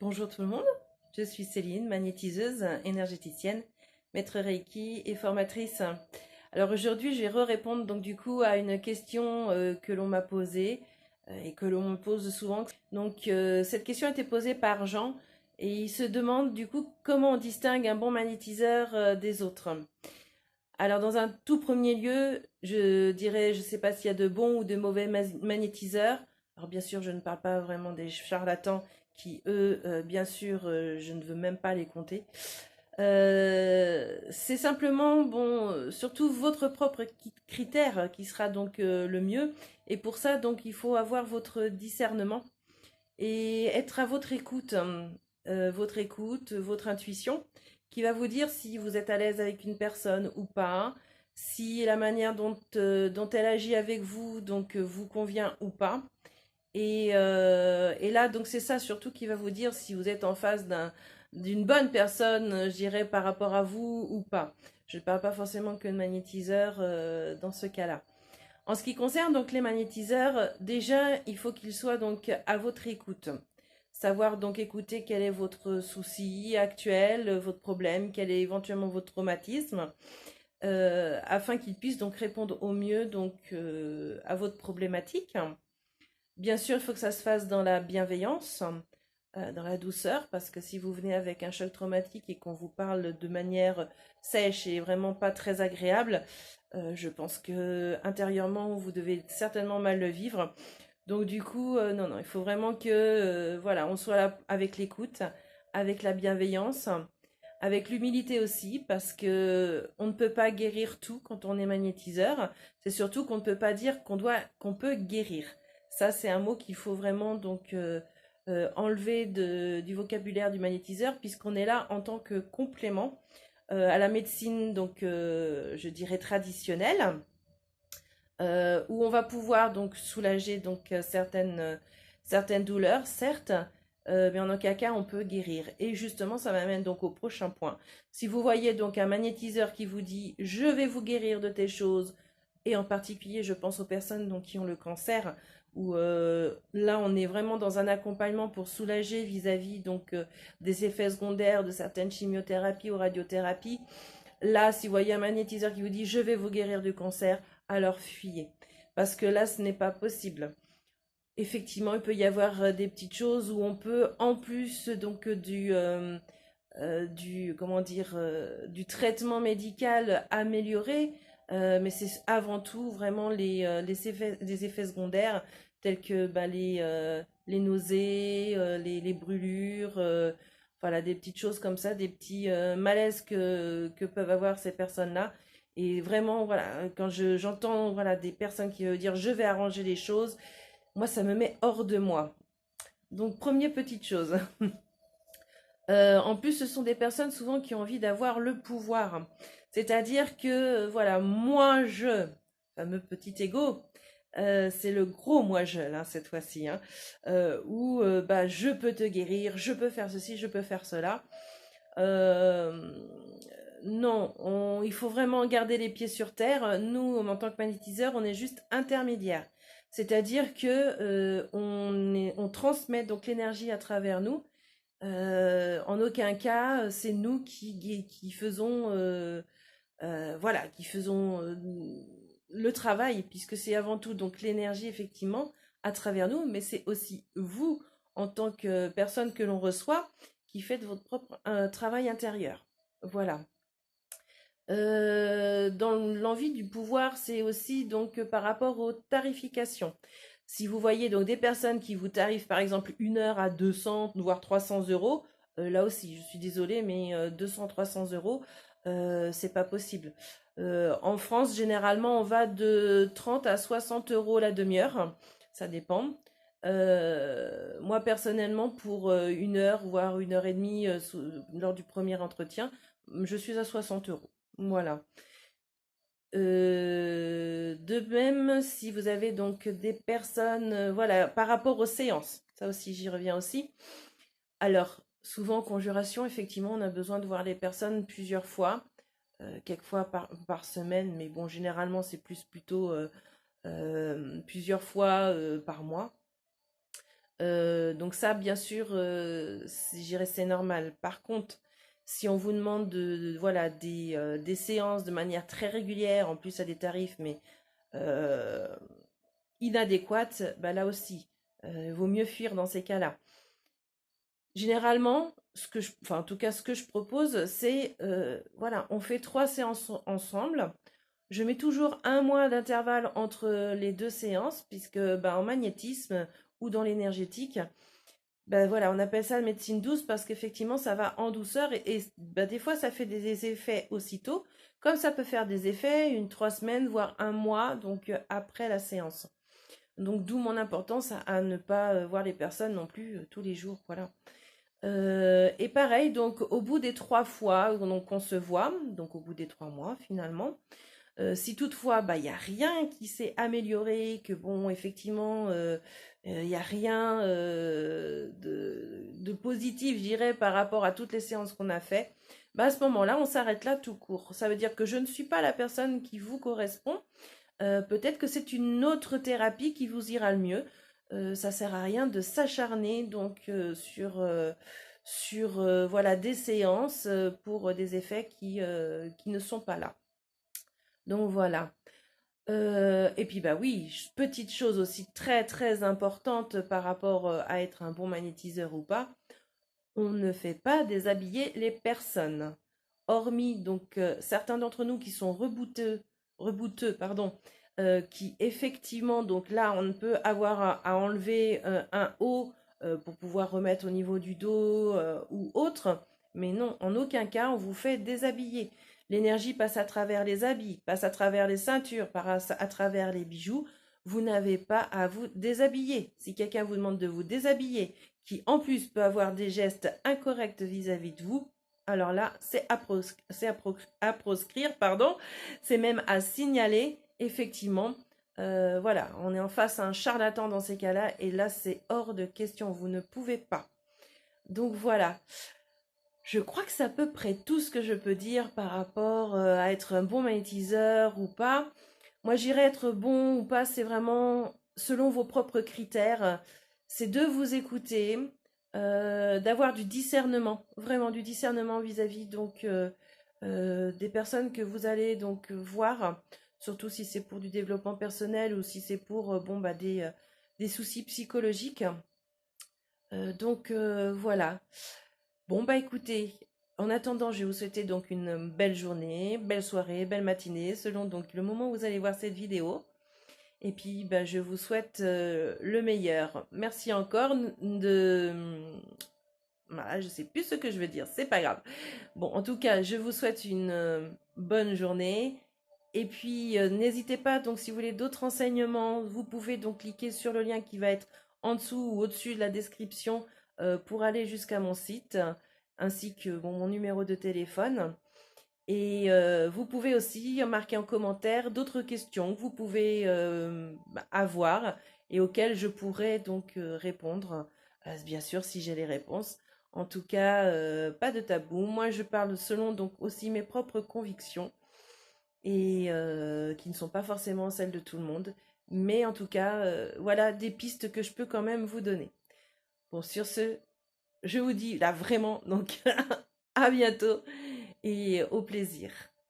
Bonjour tout le monde, je suis Céline, magnétiseuse, énergéticienne, maître Reiki et formatrice. Alors aujourd'hui, je vais répondre donc du coup à une question que l'on m'a posée et que l'on me pose souvent. Donc cette question a été posée par Jean et il se demande du coup comment on distingue un bon magnétiseur des autres. Alors dans un tout premier lieu, je dirais, je ne sais pas s'il y a de bons ou de mauvais magnétiseurs. Alors bien sûr, je ne parle pas vraiment des charlatans qui, eux, bien sûr, je ne veux même pas les compter. C'est simplement, bon, surtout votre propre critère qui sera donc le mieux. Et pour ça, donc, il faut avoir votre discernement et être à votre écoute, votre intuition, qui va vous dire si vous êtes à l'aise avec une personne ou pas, si la manière dont elle agit avec vous donc vous convient ou pas. Et là, donc c'est ça surtout qui va vous dire si vous êtes en face d'une bonne personne, je dirais, par rapport à vous ou pas. Je ne parle pas forcément que de magnétiseur dans ce cas-là. En ce qui concerne donc les magnétiseurs, déjà, il faut qu'ils soient donc à votre écoute. Savoir donc écouter quel est votre souci actuel, votre problème, quel est éventuellement votre traumatisme, afin qu'ils puissent donc répondre au mieux donc à votre problématique. Bien sûr, il faut que ça se fasse dans la bienveillance, dans la douceur, parce que si vous venez avec un choc traumatique et qu'on vous parle de manière sèche et vraiment pas très agréable, je pense que intérieurement, vous devez certainement mal le vivre. Donc du coup, non, non, il faut vraiment que, voilà, on soit là avec l'écoute, avec la bienveillance, avec l'humilité aussi, parce que on ne peut pas guérir tout quand on est magnétiseur. C'est surtout qu'on ne peut pas dire qu'on peut guérir. Ça, c'est un mot qu'il faut vraiment donc enlever du vocabulaire du magnétiseur, puisqu'on est là en tant que complément à la médecine, donc je dirais traditionnelle, où on va pouvoir donc soulager donc certaines douleurs, certes, mais en aucun cas on peut guérir. Et justement, ça m'amène donc au prochain point. Si vous voyez donc un magnétiseur qui vous dit je vais vous guérir de telles choses, et en particulier je pense aux personnes donc, qui ont le cancer, où là on est vraiment dans un accompagnement pour soulager vis-à-vis donc des effets secondaires de certaines chimiothérapies ou radiothérapies. Là, si vous voyez un magnétiseur qui vous dit je vais vous guérir du cancer, alors fuyez. Parce que là, ce n'est pas possible. Effectivement, il peut y avoir des petites choses où on peut, en plus donc comment dire, du traitement médical amélioré, mais c'est avant tout vraiment les effets secondaires tels que bah, les nausées, les brûlures, voilà, des petites choses comme ça, des petits malaises que peuvent avoir ces personnes-là. Et vraiment, voilà, quand j'entends voilà, des personnes qui veulent dire je vais arranger les choses, moi ça me met hors de moi. Donc, première petite chose. En plus, ce sont des personnes souvent qui ont envie d'avoir le pouvoir. C'est-à-dire que, voilà, moi je, fameux petit ego, c'est le gros moi je, là, cette fois-ci, hein, où bah, je peux te guérir, je peux faire ceci, je peux faire cela. Euh, non, il faut vraiment garder les pieds sur terre. Nous, en tant que magnétiseurs, on est juste intermédiaire. C'est-à-dire que on transmet donc l'énergie à travers nous. En aucun cas, c'est nous qui faisons, voilà, qui faisons le travail, puisque c'est avant tout donc l'énergie effectivement à travers nous, mais c'est aussi vous en tant que personne que l'on reçoit qui faites votre propre travail intérieur. Voilà. Dans l'envie du pouvoir, c'est aussi donc par rapport aux tarifications. Si vous voyez donc des personnes qui vous tarifent par exemple une heure à 200 voire 300 euros, là aussi, je suis désolée, mais 200-300 euros, c'est pas possible. En France, généralement, on va de 30 à 60 euros la demi-heure, ça dépend. Moi, personnellement, pour une heure, voire une heure et demie lors du premier entretien, je suis à 60 euros. Voilà. De même, si vous avez donc des personnes, voilà, par rapport aux séances, ça aussi, j'y reviens aussi. Alors, souvent en conjuration, effectivement, on a besoin de voir les personnes plusieurs fois, quelquefois par semaine, mais bon, généralement, c'est plutôt plusieurs fois par mois. Donc ça, bien sûr, je dirais c'est normal. Par contre, si on vous demande voilà, des séances de manière très régulière, en plus à des tarifs, mais euh, inadéquates, bah là aussi, vaut mieux fuir dans ces cas-là. Généralement, enfin, en tout cas, ce que je propose, c'est, voilà, on fait 3 séances ensemble. Je mets toujours un mois d'intervalle entre les 2 séances, puisque bah, en magnétisme ou dans l'énergétique, ben voilà, on appelle ça médecine douce parce qu'effectivement, ça va en douceur et ben, des fois, ça fait des effets aussitôt, comme ça peut faire des effets 3 semaines, voire un mois, donc après la séance. Donc d'où mon importance à ne pas voir les personnes non plus tous les jours, voilà. Et pareil, donc au bout des 3 fois, donc on se voit, donc au bout des 3 mois finalement, si toutefois, bah, il n'y a rien qui s'est amélioré, que bon, effectivement, il n'y a rien de positif, je dirais, par rapport à toutes les séances qu'on a fait, bah, à ce moment-là, on s'arrête là tout court. Ça veut dire que je ne suis pas la personne qui vous correspond. Peut-être que c'est une autre thérapie qui vous ira le mieux. Ça sert à rien de s'acharner donc sur voilà des séances pour des effets qui ne sont pas là. Donc voilà. Et puis bah oui, petite chose aussi très très importante par rapport à être un bon magnétiseur ou pas, on ne fait pas déshabiller les personnes. Hormis donc certains d'entre nous qui sont rebouteux, pardon, qui effectivement donc là on peut avoir à enlever un haut pour pouvoir remettre au niveau du dos ou autre, mais non, en aucun cas on vous fait déshabiller. L'énergie passe à travers les habits, passe à travers les ceintures, passe à travers les bijoux. Vous n'avez pas à vous déshabiller. Si quelqu'un vous demande de vous déshabiller, qui en plus peut avoir des gestes incorrects vis-à-vis de vous, alors là, c'est à proscrire, pardon. C'est même à signaler, effectivement. Voilà, on est en face à un charlatan dans ces cas-là, et là, c'est hors de question, vous ne pouvez pas. Donc voilà, je crois que c'est à peu près tout ce que je peux dire par rapport à être un bon magnétiseur ou pas. Moi, j'irais être bon ou pas, c'est vraiment selon vos propres critères. C'est de vous écouter, d'avoir du discernement, vraiment du discernement vis-à-vis donc des personnes que vous allez donc voir, surtout si c'est pour du développement personnel ou si c'est pour bon bah des soucis psychologiques. Voilà. Bon, bah écoutez, en attendant, je vais vous souhaiter donc une belle journée, belle soirée, belle matinée, selon donc le moment où vous allez voir cette vidéo. Et puis, bah, je vous souhaite le meilleur. Merci encore de... Voilà, je sais plus ce que je veux dire, c'est pas grave. Bon, en tout cas, je vous souhaite une bonne journée. Et puis, n'hésitez pas, donc si vous voulez d'autres renseignements, vous pouvez donc cliquer sur le lien qui va être en dessous ou au-dessus de la description pour aller jusqu'à mon site, ainsi que bon, mon numéro de téléphone. Et vous pouvez aussi marquer en commentaire d'autres questions que vous pouvez avoir et auxquelles je pourrais donc répondre, bien sûr si j'ai les réponses. En tout cas, pas de tabou. Moi, je parle selon donc aussi mes propres convictions et qui ne sont pas forcément celles de tout le monde. Mais en tout cas, voilà des pistes que je peux quand même vous donner. Bon, sur ce, je vous dis là vraiment donc à bientôt et au plaisir.